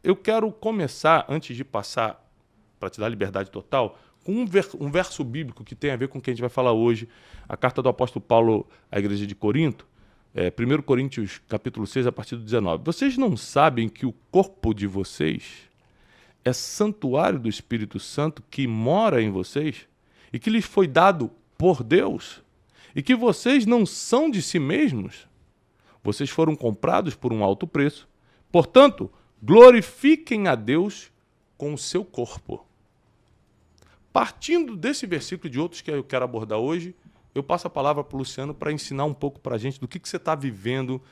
eu quero começar, antes de passar, para te dar liberdade total, com um verso bíblico que tem a ver com o que a gente vai falar hoje, a carta do apóstolo Paulo à igreja de Corinto, 1 Coríntios capítulo 6, a partir do 19. Vocês não sabem que o corpo de vocês é santuário do Espírito Santo que mora em vocês e que lhes foi dado por Deus e que vocês não são de si mesmos? Vocês foram comprados por um alto preço. Portanto, glorifiquem a Deus com o seu corpo. Partindo desse versículo e de outros que eu quero abordar hoje, eu passo a palavra para o Luciano para ensinar um pouco para a gente do que você está vivendo.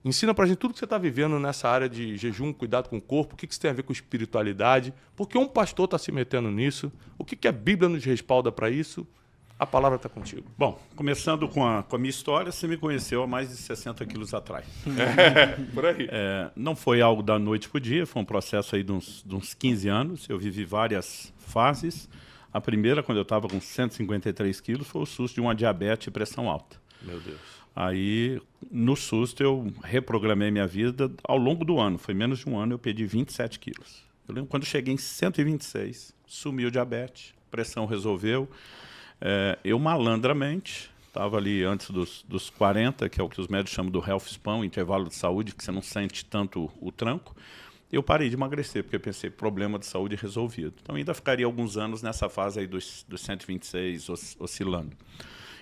Ensina para a gente tudo que você está vivendo nessa área de jejum, cuidado com o corpo, o que isso tem a ver com espiritualidade, porque um pastor está se metendo nisso, o que a Bíblia nos respalda para isso. A palavra está contigo. Bom, começando com a minha história, você me conheceu há mais de 60 quilos atrás. Por aí. Não foi algo da noite para o dia, foi um processo aí de uns 15 anos. Eu vivi várias fases. A primeira, quando eu estava com 153 quilos, foi o susto de uma diabetes e pressão alta. Meu Deus. Aí, no susto, eu reprogramei minha vida ao longo do ano. Foi menos de um ano, eu perdi 27 quilos. Eu lembro quando eu cheguei em 126, sumiu o diabetes, pressão resolveu. Eu malandramente, estava ali antes dos 40, que é o que os médicos chamam do health span, intervalo de saúde, que você não sente tanto o tranco. Eu parei de emagrecer, porque eu pensei, problema de saúde resolvido. Então ainda ficaria alguns anos nessa fase aí dos 126, oscilando.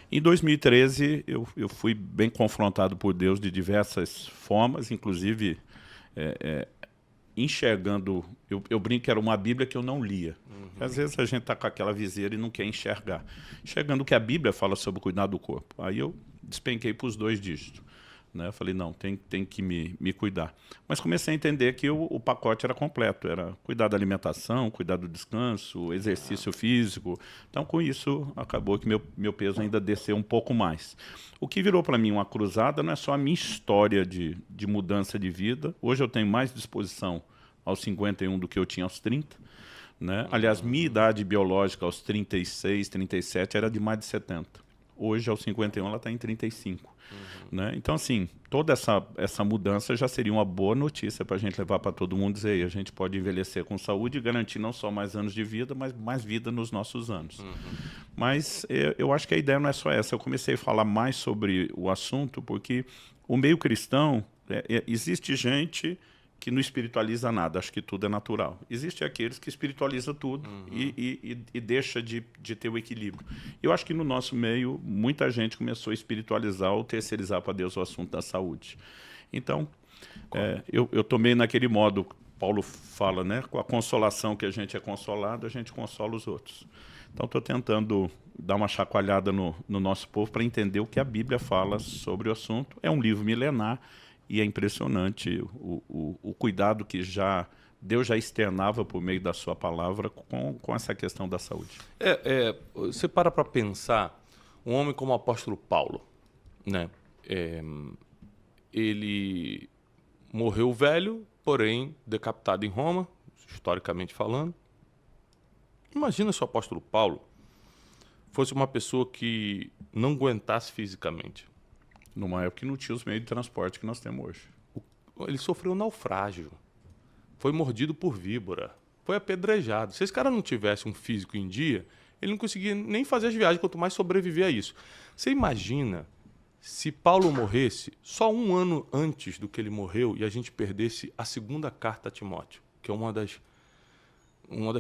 Em 2013, eu fui bem confrontado por Deus de diversas formas, inclusive enxergando, eu brinco que era uma Bíblia que eu não lia. Às vezes a gente está com aquela viseira e não quer enxergar. Enxergando o que a Bíblia fala sobre o cuidado do corpo. Aí eu despenquei para os 2 dígitos. Né? Eu falei, não, tem que me cuidar. Mas comecei a entender que o pacote era completo. Era cuidar da alimentação, cuidar do descanso, exercício físico. Então, com isso, acabou que meu peso ainda desceu um pouco mais. O que virou para mim uma cruzada não é só a minha história de mudança de vida. Hoje eu tenho mais disposição aos 51 do que eu tinha aos 30. Né? Aliás, minha idade biológica aos 36, 37 era de mais de 70. Hoje, aos 51, ela está em 35. Né? Então, assim, toda essa mudança já seria uma boa notícia para a gente levar para todo mundo, dizer, a gente pode envelhecer com saúde e garantir não só mais anos de vida, mas mais vida nos nossos anos. Mas eu acho que a ideia não é só essa. Eu comecei a falar mais sobre o assunto porque o meio cristão, existe gente que não espiritualiza nada, acho que tudo é natural. Existem aqueles que espiritualizam tudo e deixa de ter o equilíbrio. Eu acho que no nosso meio, muita gente começou a espiritualizar ou terceirizar para Deus o assunto da saúde. Então, eu tomei naquele modo, Paulo fala, né, com a consolação que a gente é consolado, a gente consola os outros. Então, estou tentando dar uma chacoalhada no nosso povo para entender o que a Bíblia fala sobre o assunto. É um livro milenar, e é impressionante o cuidado que Deus já externava por meio da sua palavra com essa questão da saúde. Você para pensar, um homem como o apóstolo Paulo, né? Ele morreu velho, porém decapitado em Roma, historicamente falando. Imagina se o apóstolo Paulo fosse uma pessoa que não aguentasse fisicamente. Numa época que não tinha os meios de transporte que nós temos hoje. Ele sofreu um naufrágio, foi mordido por víbora, foi apedrejado. Se esse cara não tivesse um físico em dia, ele não conseguia nem fazer as viagens, quanto mais sobreviver a isso. Você imagina se Paulo morresse só um ano antes do que ele morreu e a gente perdesse a segunda carta a Timóteo, que é uma das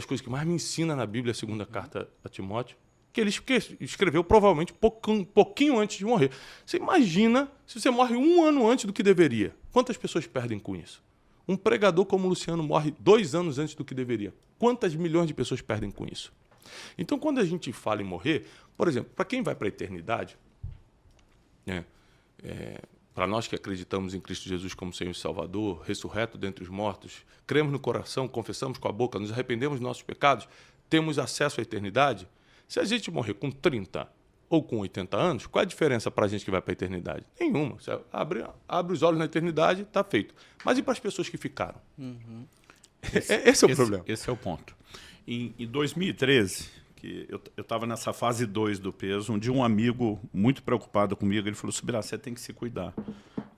coisas que mais me ensina na Bíblia, a segunda carta a Timóteo, que ele escreveu provavelmente pouquinho antes de morrer. Você imagina se você morre um ano antes do que deveria. Quantas pessoas perdem com isso? Um pregador como o Luciano morre 2 anos antes do que deveria. Quantas milhões de pessoas perdem com isso? Então, quando a gente fala em morrer, por exemplo, para quem vai para a eternidade, né, para nós que acreditamos em Cristo Jesus como Senhor e Salvador, ressurreto dentre os mortos, cremos no coração, confessamos com a boca, nos arrependemos dos nossos pecados, temos acesso à eternidade. Se a gente morrer com 30 ou com 80 anos, qual é a diferença para a gente que vai para a eternidade? Nenhuma. Você abre os olhos na eternidade, está feito. Mas e para as pessoas que ficaram? Esse é o problema. Esse é o ponto. Em 2013, que eu estava nessa fase 2 do peso, um dia um amigo muito preocupado comigo, ele falou, Subirá, você tem que se cuidar.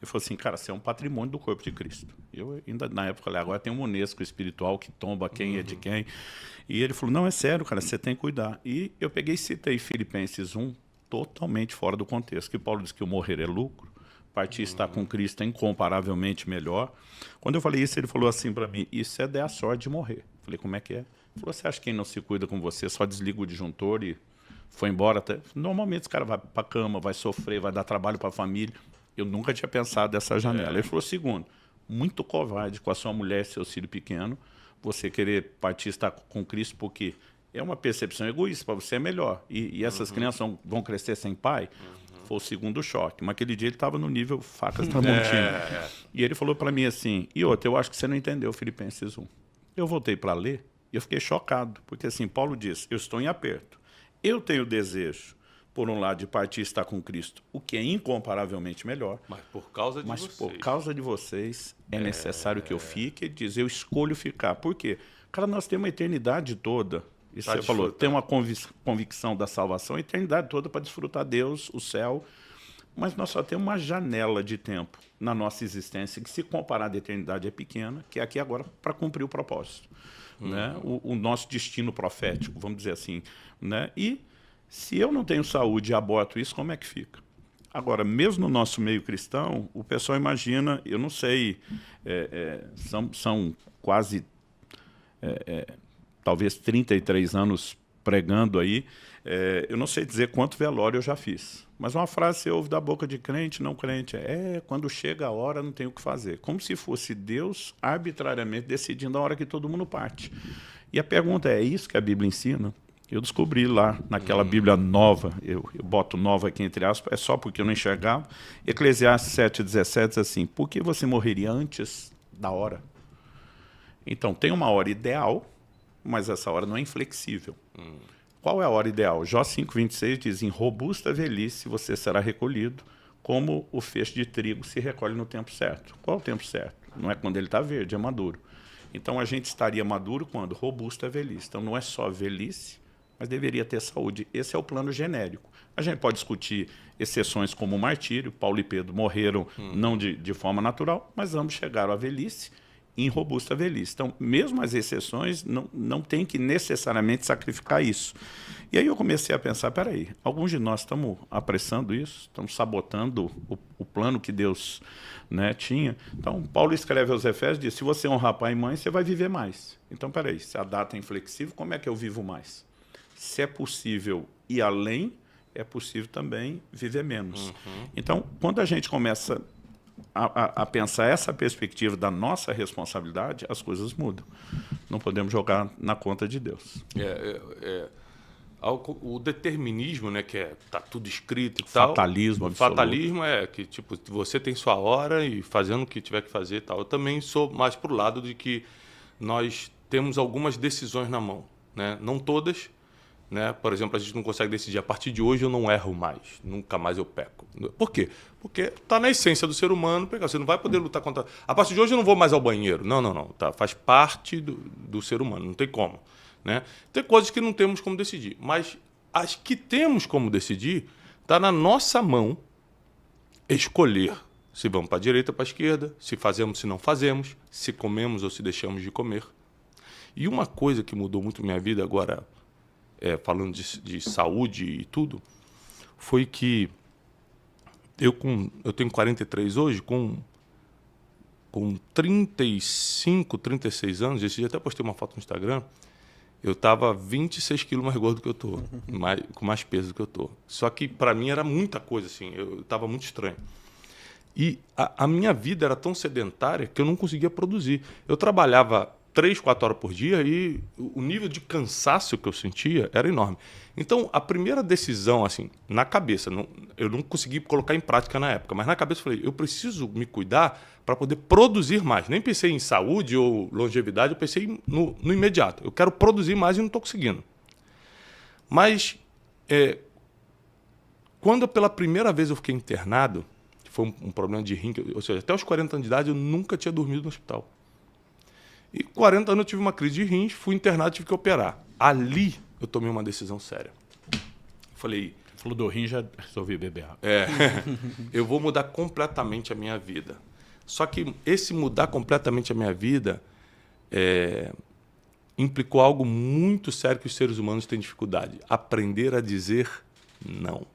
Ele falou assim, cara, você é um patrimônio do corpo de Cristo. Eu ainda, na época, falei, agora tem um Unesco espiritual que tomba quem é de quem. E ele falou, não, é sério, cara, você tem que cuidar. E eu peguei e citei Filipenses 1, totalmente fora do contexto, que Paulo diz que o morrer é lucro, partir estar com Cristo é incomparavelmente melhor. Quando eu falei isso, ele falou assim para mim, isso é dar a sorte de morrer. Eu falei, como é que é? Ele falou, você acha que quem não se cuida com você só desliga o disjuntor e foi embora? Até... Normalmente esse cara vai para a cama, vai sofrer, vai dar trabalho para a família. Eu nunca tinha pensado dessa janela. Ele falou, segundo, muito covarde com a sua mulher e seu filho pequeno, você querer partir estar com Cristo, porque é uma percepção egoísta, para você é melhor. E essas crianças vão crescer sem pai? Foi o segundo choque. Mas aquele dia ele estava no nível facas Tramontina. E ele falou para mim assim, e outra, eu acho que você não entendeu Filipenses 1. Eu voltei para ler e eu fiquei chocado, porque assim, Paulo diz, eu estou em aperto. Eu tenho desejo, por um lado, de partir e estar com Cristo, o que é incomparavelmente melhor. Mas por causa de vocês. Por causa de vocês é necessário que eu fique. Ele diz, eu escolho ficar. Por quê? Cara, nós temos uma eternidade toda. Isso você falou, tem uma convicção da salvação, a eternidade toda para desfrutar Deus, o céu. Mas nós só temos uma janela de tempo na nossa existência que, se comparar da eternidade, é pequena, que é aqui agora para cumprir o propósito. Né? O nosso destino profético, vamos dizer assim. Né? E se eu não tenho saúde e aborto isso, como é que fica? Agora, mesmo no nosso meio cristão, o pessoal imagina, eu não sei, são quase, talvez 33 anos pregando aí, eu não sei dizer quanto velório eu já fiz. Mas uma frase que você ouve da boca de crente, não crente, quando chega a hora não tem o que fazer. Como se fosse Deus arbitrariamente decidindo a hora que todo mundo parte. E a pergunta é isso que a Bíblia ensina? Eu descobri lá, naquela Bíblia nova, eu boto nova aqui entre aspas, é só porque eu não enxergava, Eclesiastes 7,17 diz assim, por que você morreria antes da hora? Então, tem uma hora ideal, mas essa hora não é inflexível. Qual é a hora ideal? Jó 5,26 diz, em robusta velhice você será recolhido, como o feixe de trigo se recolhe no tempo certo. Qual é o tempo certo? Não é quando ele está verde, é maduro. Então, a gente estaria maduro quando? Robusta velhice. Então, não é só velhice, mas deveria ter saúde. Esse é o plano genérico. A gente pode discutir exceções como o martírio, Paulo e Pedro morreram não de forma natural, mas ambos chegaram à velhice em robusta velhice. Então, mesmo as exceções, não tem que necessariamente sacrificar isso. E aí eu comecei a pensar, peraí, alguns de nós estamos apressando isso, estamos sabotando o plano que Deus, né, tinha. Então, Paulo escreve aos Efésios e diz, se você honrar pai e mãe, você vai viver mais. Então, peraí, se a data é inflexível, como é que eu vivo mais? Se é possível ir além, é possível também viver menos. Então, quando a gente começa a pensar essa perspectiva da nossa responsabilidade, as coisas mudam. Não podemos jogar na conta de Deus. O determinismo, né, que tá tudo escrito e fatalismo tal. O fatalismo é que tipo, você tem sua hora e fazendo o que tiver que fazer e tal. Eu também sou mais pro lado de que nós temos algumas decisões na mão, né? Não todas. Né? Por exemplo, a gente não consegue decidir, a partir de hoje eu não erro mais, nunca mais eu peco. Por quê? Porque está na essência do ser humano pecar. Você não vai poder lutar contra... A partir de hoje eu não vou mais ao banheiro. Não. Tá? Faz parte do ser humano, não tem como. Né? Tem coisas que não temos como decidir, mas as que temos como decidir, está na nossa mão escolher se vamos para a direita ou para a esquerda, se fazemos, se não fazemos, se comemos ou se deixamos de comer. E uma coisa que mudou muito minha vida agora... falando de saúde e tudo, foi que eu tenho 43 hoje, com 35, 36 anos, esse dia até postei uma foto no Instagram, eu estava 26 quilos mais gordo do que eu estou, com mais peso do que eu estou. Só que para mim era muita coisa, assim, eu estava muito estranho. E a minha vida era tão sedentária que eu não conseguia produzir. Eu trabalhava 3, 4 horas por dia e o nível de cansaço que eu sentia era enorme. Então, a primeira decisão, assim, na cabeça, eu não consegui colocar em prática na época, mas na cabeça eu falei, eu preciso me cuidar para poder produzir mais. Nem pensei em saúde ou longevidade, eu pensei no imediato. Eu quero produzir mais e não estou conseguindo. Mas, quando pela primeira vez eu fiquei internado, foi um problema de rim, ou seja, até os 40 anos de idade eu nunca tinha dormido no hospital. E 40 anos eu tive uma crise de rins, fui internado, tive que operar. Ali eu tomei uma decisão séria. Falei, Falou do rim, já resolvi beber água. Eu vou mudar completamente a minha vida. Só que esse mudar completamente a minha vida implicou algo muito sério que os seres humanos têm dificuldade. Aprender a dizer não.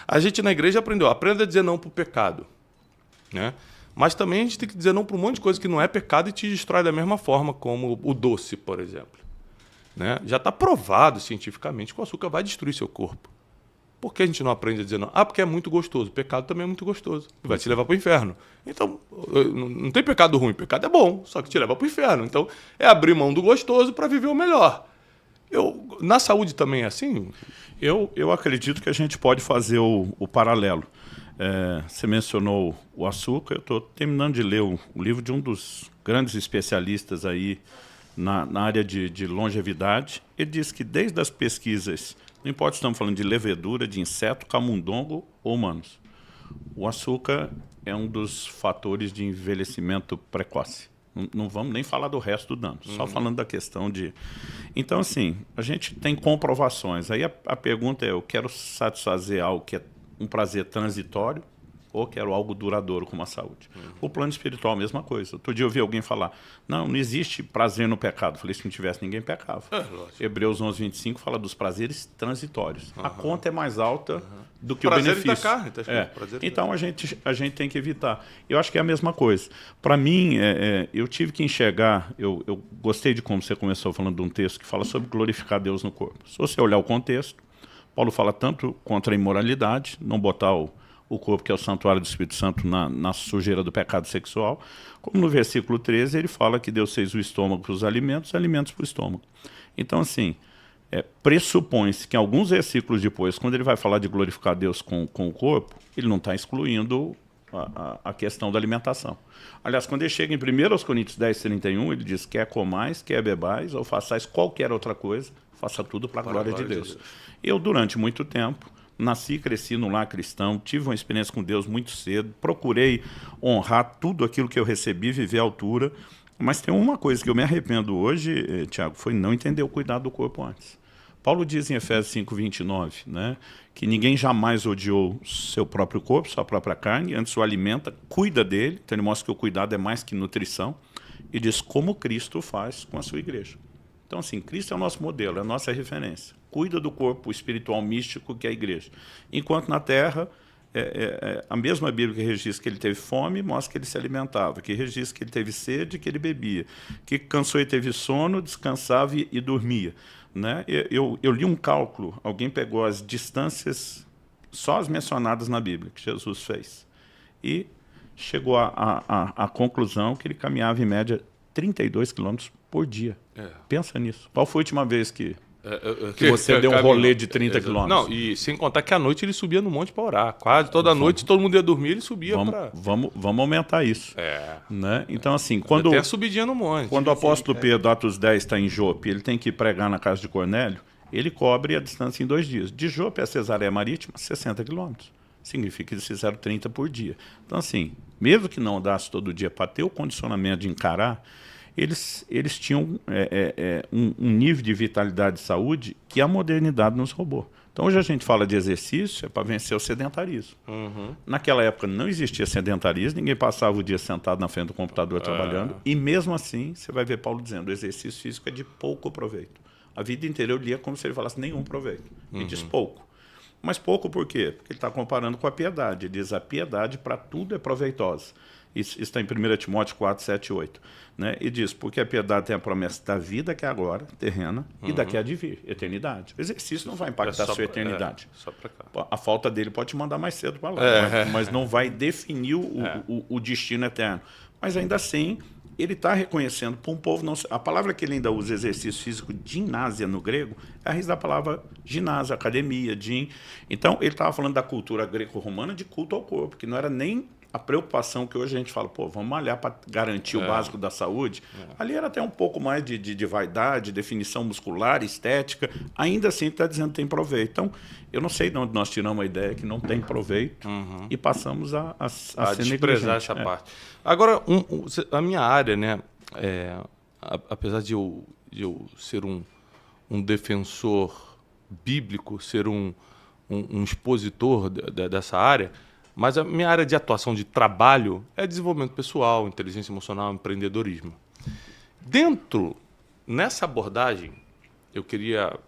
A gente na igreja aprenda a dizer não para o pecado, né? Mas também a gente tem que dizer não para um monte de coisa que não é pecado e te destrói da mesma forma, como o doce, por exemplo. Né? Já está provado cientificamente que o açúcar vai destruir seu corpo. Por que a gente não aprende a dizer não? Porque é muito gostoso. O pecado também é muito gostoso. Vai te levar para o inferno. Então, não tem pecado ruim. Pecado é bom, só que te leva para o inferno. Então, é abrir mão do gostoso para viver o melhor. Na saúde também é assim? Eu acredito que a gente pode fazer o paralelo. Você mencionou o açúcar. Eu estou terminando de ler o livro de um dos grandes especialistas aí na área de longevidade. Ele diz que desde as pesquisas, não importa se estamos falando de levedura, de inseto, camundongo ou humanos, o açúcar é um dos fatores de envelhecimento precoce. Não vamos nem falar do resto do dano, só falando da questão de... Então, assim, a gente tem comprovações. Aí a pergunta é, eu quero satisfazer algo que é um prazer transitório ou quero algo duradouro como a saúde? O plano espiritual, a mesma coisa. Outro dia eu ouvi alguém falar, não existe prazer no pecado. Eu falei, se não tivesse, ninguém pecava. Hebreus 11:25 fala dos prazeres transitórios. A conta é mais alta do que o benefício. Da carne, tá então a gente tem que evitar. Eu acho que é a mesma coisa. Para mim, eu tive que enxergar, eu gostei de como você começou falando de um texto que fala sobre glorificar Deus no corpo. Se você olhar o contexto, Paulo fala tanto contra a imoralidade, não botar o corpo, que é o santuário do Espírito Santo, na sujeira do pecado sexual, como no versículo 13 ele fala que Deus fez o estômago para os alimentos para o estômago. Então, assim, pressupõe-se que alguns versículos depois, quando ele vai falar de glorificar Deus com o corpo, ele não está excluindo a questão da alimentação. Aliás, quando ele chega em 1 Coríntios 10:31, ele diz, quer comais, quer bebais, ou façais qualquer outra coisa, faça tudo para a glória de Deus. Eu, durante muito tempo, nasci e cresci no lar cristão, tive uma experiência com Deus muito cedo, procurei honrar tudo aquilo que eu recebi, viver à altura, mas tem uma coisa que eu me arrependo hoje, Tiago, foi não entender o cuidado do corpo antes. Paulo diz em Efésios 5:29, né, que ninguém jamais odiou seu próprio corpo, sua própria carne, antes o alimenta, cuida dele, então ele mostra que o cuidado é mais que nutrição, e diz como Cristo faz com a sua igreja. Então, assim, Cristo é o nosso modelo, é a nossa referência. Cuida do corpo espiritual místico que é a igreja. Enquanto na terra, a mesma Bíblia que registra que ele teve fome, mostra que ele se alimentava, que registra que ele teve sede, que ele bebia, que cansou e teve sono, descansava e dormia. Né? Eu li um cálculo, alguém pegou as distâncias, só as mencionadas na Bíblia, que Jesus fez, e chegou à conclusão que ele caminhava em média 32 quilômetros por dia. Pensa nisso. Qual foi a última vez que você deu um rolê de 30 quilômetros? Não, e sem contar que à noite ele subia no monte para orar. Quase toda noite, todo mundo ia dormir, ele subia para... Vamos aumentar isso. Né? Então, assim, quando... Até a subidinha no monte. Quando o apóstolo Pedro, Atos 10, está em Jope, ele tem que pregar na casa de Cornélio, ele cobre a distância em 2 dias. De Jope a Cesareia Marítima, 60 quilômetros. Significa que eles fizeram 30 por dia. Então, assim, mesmo que não andasse todo dia para ter o condicionamento de encarar, eles tinham um nível de vitalidade e saúde que a modernidade nos roubou. Então, hoje a gente fala de exercício para vencer o sedentarismo. Naquela época não existia sedentarismo, ninguém passava o dia sentado na frente do computador trabalhando, e mesmo assim, você vai ver Paulo dizendo, o exercício físico é de pouco proveito. A vida inteira eu lia como se ele falasse nenhum proveito. Ele diz pouco. Mas pouco por quê? Porque ele está comparando com a piedade. Ele diz, a piedade para tudo é proveitosa. Isso está em 1 Timóteo 4, 7 e 8. Né? E diz, porque a piedade tem a promessa da vida que é agora, terrena, e daqui a de vir, eternidade. O exercício não vai impactar a sua eternidade. Só pra cá. A falta dele pode te mandar mais cedo para lá, mas não vai definir o destino eterno. Mas ainda assim, ele está reconhecendo para um povo... não. A palavra que ele ainda usa, exercício físico, ginásia no grego, é a raiz da palavra ginásio, academia, gym. Então, ele estava falando da cultura greco-romana de culto ao corpo, que não era nem a preocupação que hoje a gente fala, pô, vamos malhar para garantir o básico da saúde. Ali era até um pouco mais de vaidade, definição muscular, estética. Ainda assim, está dizendo que tem proveito. Então, eu não sei de onde nós tiramos a ideia que não tem proveito e passamos a ser desprezar essa parte. Agora, a minha área, né, apesar de eu ser um defensor bíblico, ser um um expositor dessa área, mas a minha área de atuação de trabalho é desenvolvimento pessoal, inteligência emocional, empreendedorismo. Nessa abordagem, eu queria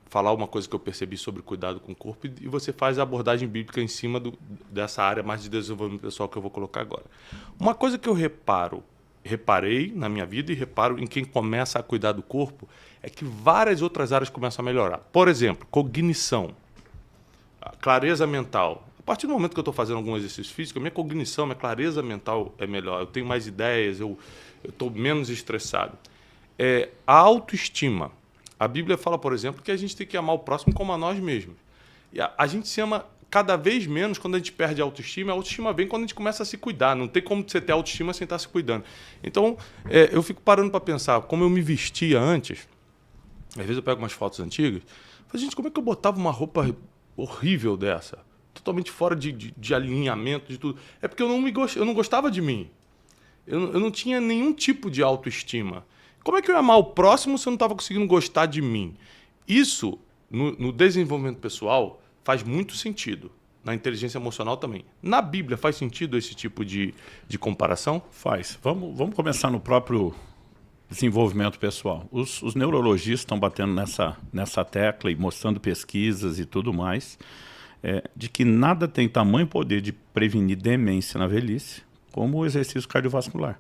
falar uma coisa que eu percebi sobre cuidado com o corpo e você faz a abordagem bíblica em cima dessa área mais de desenvolvimento pessoal que eu vou colocar agora. Uma coisa que eu reparei na minha vida e reparo em quem começa a cuidar do corpo é que várias outras áreas começam a melhorar. Por exemplo, cognição, clareza mental. A partir do momento que eu estou fazendo algum exercício físico, a minha cognição, minha clareza mental é melhor. Eu tenho mais ideias, eu estou menos estressado. A autoestima. A Bíblia fala, por exemplo, que a gente tem que amar o próximo como a nós mesmos. E a gente se ama cada vez menos quando a gente perde a autoestima. A autoestima vem quando a gente começa a se cuidar. Não tem como você ter autoestima sem estar se cuidando. Então, eu fico parando para pensar como eu me vestia antes. Às vezes eu pego umas fotos antigas e falo, gente, como é que eu botava uma roupa horrível dessa? Totalmente fora de alinhamento, de tudo. É porque eu não gostava de mim. Eu não tinha nenhum tipo de autoestima. Como é que eu ia amar o próximo se eu não estava conseguindo gostar de mim? Isso, no desenvolvimento pessoal, faz muito sentido. Na inteligência emocional também. Na Bíblia faz sentido esse tipo de comparação? Faz. Vamos começar no próprio desenvolvimento pessoal. Os neurologistas estão batendo nessa tecla e mostrando pesquisas e tudo mais, de que nada tem tamanho poder de prevenir demência na velhice como o exercício cardiovascular.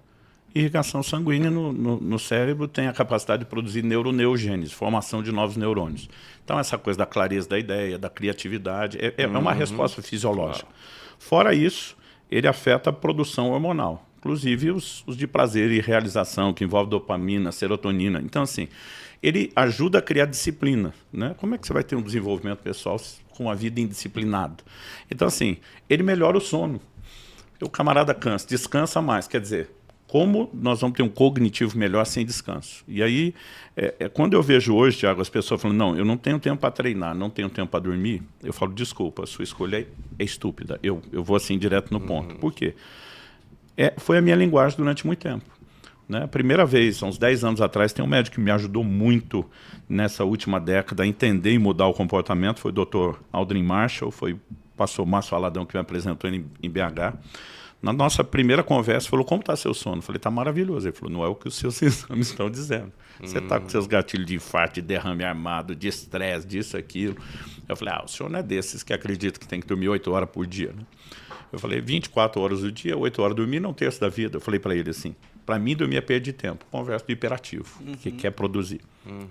Irrigação sanguínea no cérebro tem a capacidade de produzir neuroneogênese, formação de novos neurônios. Então, essa coisa da clareza da ideia, da criatividade, é uma resposta fisiológica. Claro. Fora isso, ele afeta a produção hormonal, inclusive os de prazer e realização, que envolve dopamina, serotonina. Então, assim, ele ajuda a criar disciplina, né? Como é que você vai ter um desenvolvimento pessoal com a vida indisciplinada? Então, assim, ele melhora o sono. O camarada descansa mais, quer dizer, como nós vamos ter um cognitivo melhor sem descanso? E aí, quando eu vejo hoje, Thiago, as pessoas falando, não, eu não tenho tempo para treinar, não tenho tempo para dormir, eu falo, desculpa, a sua escolha é estúpida. Eu vou assim direto no ponto. Por quê? Foi a minha linguagem durante muito tempo. Né? A primeira vez, há uns 10 anos atrás, tem um médico que me ajudou muito nessa última década a entender e mudar o comportamento, foi o Dr. Aldrin Marshall, foi o pastor Márcio Valadão que me apresentou em BH. Na nossa primeira conversa, falou, como está seu sono? Eu falei, está maravilhoso. Ele falou, não é o que os seus exames estão dizendo. Você está com seus gatilhos de infarto, de derrame armado, de estresse, disso, aquilo. Eu falei, o senhor não é desses que acredita que tem que dormir 8 horas por dia, né? Eu falei, 24 horas do dia, 8 horas dormir, não terço da vida. Eu falei para ele assim, para mim dormir é perda de tempo. Conversa do hiperativo, que quer produzir.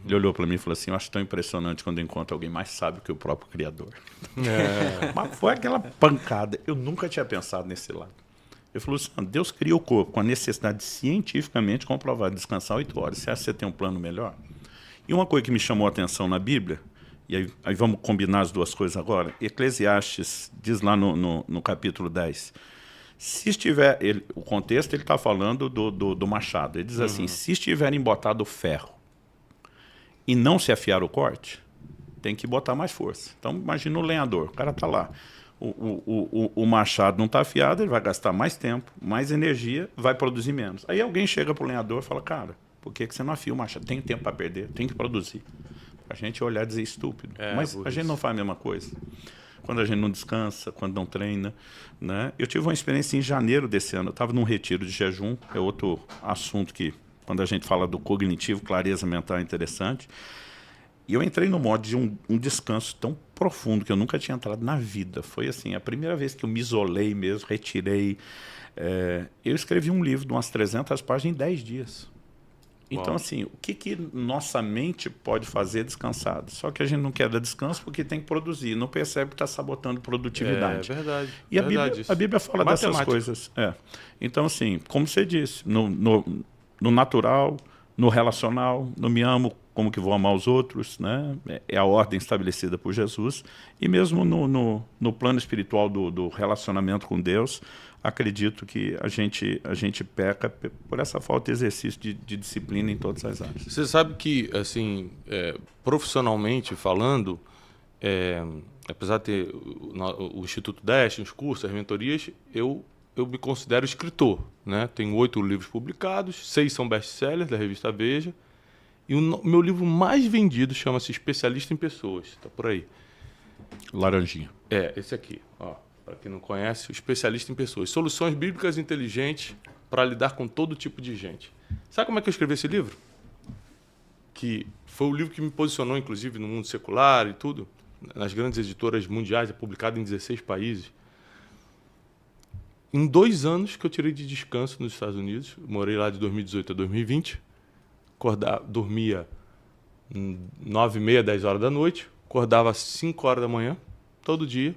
Ele olhou para mim e falou assim, eu acho tão impressionante quando eu encontro alguém mais sábio que o próprio Criador. Mas foi aquela pancada. Eu nunca tinha pensado nesse lado. Ele falou assim, Deus cria o corpo com a necessidade cientificamente comprovada de descansar 8 horas. Você acha que você tem um plano melhor? E uma coisa que me chamou a atenção na Bíblia, e aí vamos combinar as duas coisas agora, Eclesiastes diz lá no capítulo 10, se estiver, o contexto ele está falando do machado, ele diz assim, se estiver embotado ferro e não se afiar o corte, tem que botar mais força. Então imagina o lenhador, o cara está lá, o machado não está afiado, ele vai gastar mais tempo, mais energia, vai produzir menos. Aí alguém chega para o lenhador e fala, cara, por que você não afia o machado? Tem tempo para perder, tem que produzir. A gente olhar e dizer estúpido. Mas a gente não faz a mesma coisa. Quando a gente não descansa, quando não treina. Né? Eu tive uma experiência em janeiro desse ano. Eu estava num retiro de jejum. É outro assunto que, quando a gente fala do cognitivo, clareza mental é interessante. E eu entrei no modo de um descanso tão profundo que eu nunca tinha entrado na vida. Foi assim, a primeira vez que eu me isolei mesmo, retirei. Eu escrevi um livro de umas 300 páginas em 10 dias. Então, assim, o que nossa mente pode fazer descansado? Só que a gente não quer dar descanso porque tem que produzir, não percebe que está sabotando produtividade. É verdade. E a Bíblia fala dessas coisas. Então, assim, como você disse, no natural, no relacional, no me amo como que vou amar os outros, né? É a ordem estabelecida por Jesus. E mesmo no plano espiritual do relacionamento com Deus, acredito que a gente peca por essa falta de exercício de disciplina em todas as áreas. Você sabe que, assim, profissionalmente falando, apesar de ter o Instituto Destiny, os cursos, as mentorias, eu me considero escritor, né? Tenho 8 livros publicados, 6 são best-sellers da revista Veja, e o meu livro mais vendido chama-se Especialista em Pessoas, está por aí. Laranjinha. Esse aqui, ó. Para quem não conhece, o especialista em pessoas. Soluções bíblicas inteligentes para lidar com todo tipo de gente. Sabe como é que eu escrevi esse livro? Que foi o livro que me posicionou, inclusive, no mundo secular e tudo, nas grandes editoras mundiais, é publicado em 16 países. Em 2 anos que eu tirei de descanso nos Estados Unidos, morei lá de 2018 a 2020, dormia 9h30, 10 horas da noite, acordava às 5 horas da manhã, todo dia.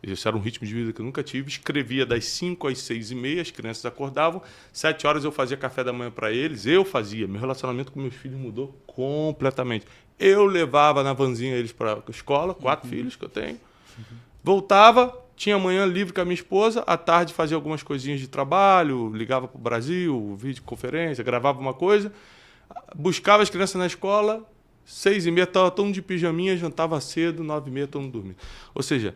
Esse era um ritmo de vida que eu nunca tive. Escrevia das 5 às 6h30, as crianças acordavam. 7 horas eu fazia café da manhã para eles. Eu fazia. Meu relacionamento com meus filhos mudou completamente. Eu levava na vanzinha eles para a escola, 4 filhos que eu tenho. Voltava, tinha manhã livre com a minha esposa. À tarde fazia algumas coisinhas de trabalho, ligava para o Brasil, videoconferência, gravava uma coisa. Buscava as crianças na escola. 6h30, estava todo mundo de pijaminha, jantava cedo, 9h30, todo mundo dormindo. Ou seja...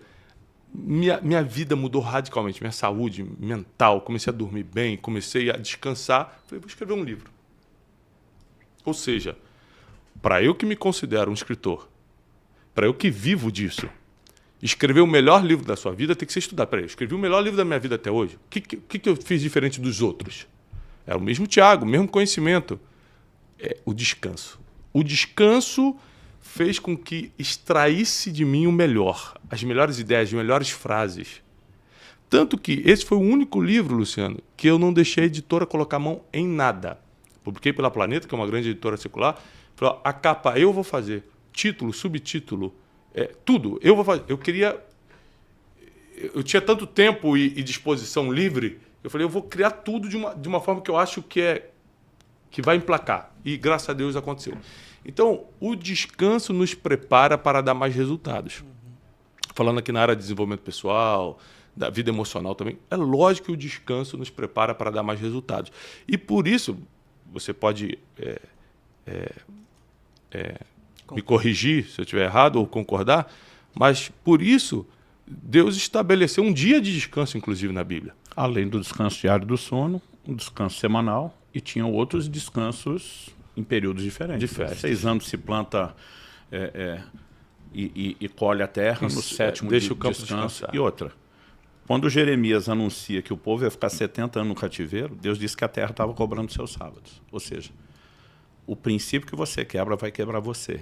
Minha vida mudou radicalmente, minha saúde mental, comecei a dormir bem, comecei a descansar. Falei, vou escrever um livro. Ou seja, para eu que me considero um escritor, para eu que vivo disso, escrever o melhor livro da sua vida tem que ser estudar. Peraí, eu escrevi o melhor livro da minha vida até hoje. O que eu fiz diferente dos outros? É o mesmo Tiago, o mesmo conhecimento. É o descanso. O descanso fez com que extraísse de mim o melhor, as melhores ideias, as melhores frases. Tanto que esse foi o único livro, Luciano, que eu não deixei a editora colocar a mão em nada. Publiquei pela Planeta, que é uma grande editora secular. Falei, a capa eu vou fazer, título, subtítulo, tudo. Eu vou fazer. Eu tinha tanto tempo e disposição livre, eu falei, eu vou criar tudo de uma forma que eu acho que vai emplacar. E graças a Deus aconteceu. Então, o descanso nos prepara para dar mais resultados. Falando aqui na área de desenvolvimento pessoal, da vida emocional também, é lógico que o descanso nos prepara para dar mais resultados. E por isso, você pode me corrigir se eu estiver errado ou concordar, mas por isso Deus estabeleceu um dia de descanso, inclusive, na Bíblia. Além do descanso diário do sono, um descanso semanal e tinham outros descansos em períodos diferentes. 6 anos se planta e colhe a terra, no 7º deixa o campo descanso. descansar. E outra, quando Jeremias anuncia que o povo ia ficar 70 anos no cativeiro, Deus disse que a terra estava cobrando seus sábados. Ou seja, o princípio que você quebra vai quebrar você.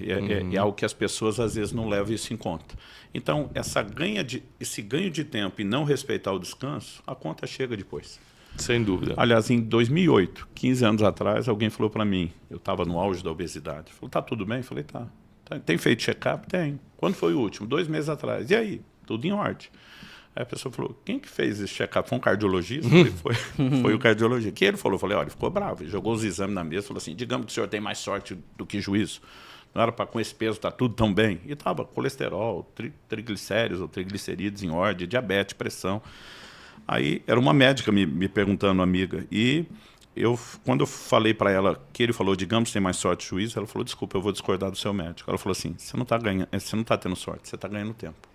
É algo que as pessoas às vezes não levam isso em conta. Então, esse ganho de tempo e não respeitar o descanso, a conta chega depois. Sem dúvida. Aliás, em 2008, 15 anos atrás, alguém falou para mim, eu estava no auge da obesidade, falou, tá tudo bem? Eu falei, tá. Tem feito check-up? Tem. Quando foi o último? 2 meses atrás. E aí? Tudo em ordem. Aí a pessoa falou, quem que fez esse check-up? Foi um cardiologista? Eu falei, foi o cardiologista. Que ele falou? Eu falei, olha, ele ficou bravo. Ele jogou os exames na mesa e falou assim, digamos que o senhor tem mais sorte do que juízo. Não era para com esse peso tá tudo tão bem. E estava colesterol, triglicéridos ou triglicerídeos em ordem, diabetes, pressão. Aí era uma médica me perguntando, amiga, e quando eu falei para ela que ele falou, digamos, tem mais sorte e juízo, ela falou, desculpa, eu vou discordar do seu médico. Ela falou assim, você não está tendo sorte, você está ganhando tempo.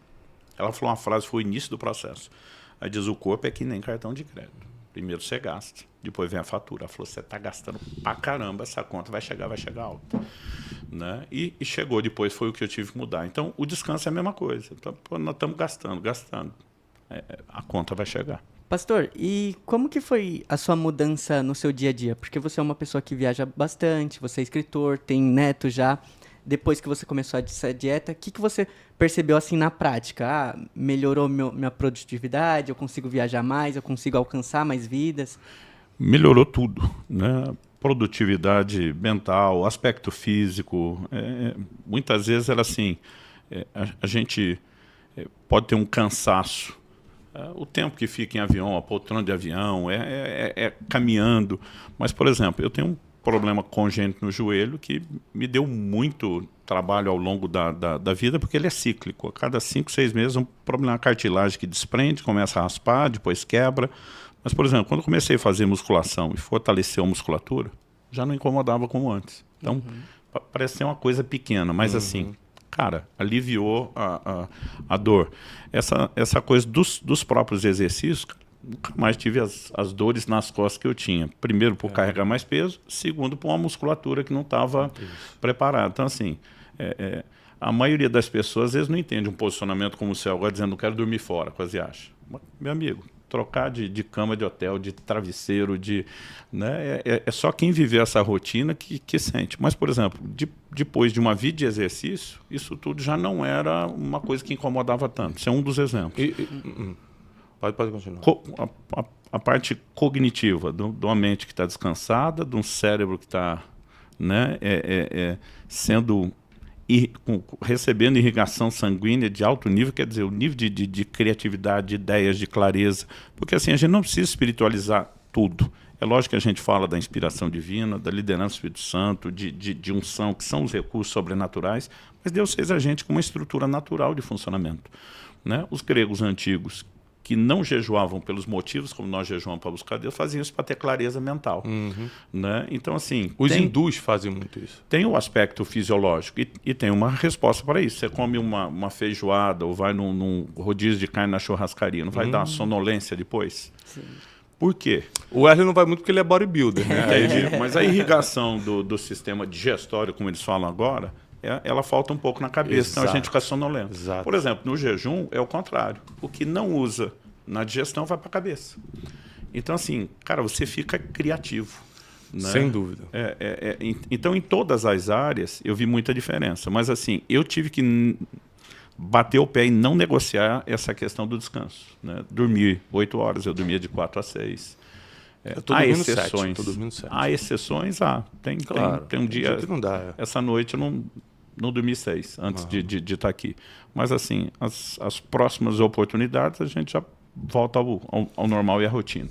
Ela falou uma frase, foi o início do processo. Aí diz, o corpo é que nem cartão de crédito. Primeiro você gasta, depois vem a fatura. Ela falou, você está gastando pra caramba, essa conta vai chegar alta. Né? E chegou depois, foi o que eu tive que mudar. Então, o descanso é a mesma coisa. Então, nós estamos gastando. A conta vai chegar. Pastor, e como que foi a sua mudança no seu dia a dia? Porque você é uma pessoa que viaja bastante, você é escritor, tem neto já. Depois que você começou essa dieta, o que você percebeu assim na prática? Melhorou minha produtividade, eu consigo viajar mais, eu consigo alcançar mais vidas? Melhorou tudo, né? Produtividade mental, aspecto físico. Muitas vezes era assim, a gente pode ter um cansaço. O tempo que fica em avião, a poltrona de avião, caminhando. Mas, por exemplo, eu tenho um problema congênito no joelho que me deu muito trabalho ao longo da vida, porque ele é cíclico. A cada 5, 6 meses, um problema na cartilagem que desprende, começa a raspar, depois quebra. Mas, por exemplo, quando eu comecei a fazer musculação e fortaleceu a musculatura, já não incomodava como antes. Então, parece ser uma coisa pequena, mas assim... Cara, aliviou a dor. Essa coisa dos próprios exercícios, nunca mais tive as dores nas costas que eu tinha. Primeiro, por carregar mais peso. Segundo, por uma musculatura que não estava preparada. Então, assim, A maioria das pessoas, às vezes, não entende um posicionamento como o seu, agora dizendo, não quero dormir fora, quase acha. Mas, meu amigo, trocar de cama de hotel, de travesseiro, né, é só quem viver essa rotina que sente. Mas, por exemplo, depois de uma vida de exercício, isso tudo já não era uma coisa que incomodava tanto. Isso é um dos exemplos. Pode continuar. A parte cognitiva, de uma mente que está descansada, de um cérebro que está, né, recebendo irrigação sanguínea de alto nível, quer dizer, o nível de criatividade, de ideias, de clareza, porque assim, a gente não precisa espiritualizar tudo. É lógico que a gente fala da inspiração divina, da liderança do Espírito Santo, de unção, que são os recursos sobrenaturais, mas Deus fez a gente com uma estrutura natural de funcionamento, né? Os gregos antigos, que não jejuavam pelos motivos, como nós jejuamos para buscar Deus, faziam isso para ter clareza mental. Né? Então, assim... Os hindus fazem muito isso. Tem o aspecto fisiológico e tem uma resposta para isso. Você come uma feijoada ou vai num rodízio de carne na churrascaria, não vai dar uma sonolência depois? Sim. Por quê? O Wesley não vai muito porque ele é bodybuilder, né? Mas a irrigação do sistema digestório, como eles falam agora, ela falta um pouco na cabeça, então a gente fica sonolento. Exato. Por exemplo, no jejum é o contrário. O que não usa na digestão vai para a cabeça. Então, assim, cara, você fica criativo. Né? Sem dúvida. Então, em todas as áreas, eu vi muita diferença. Mas, assim, eu tive que bater o pé e não negociar essa questão do descanso. Né? Dormir 8 horas, eu dormia de 4 a 6. Há exceções. Há exceções, claro, tem um dia que não dá. Essa noite eu não dormi 6 antes de estar aqui. Mas, assim, as próximas oportunidades a gente já volta ao normal e à rotina.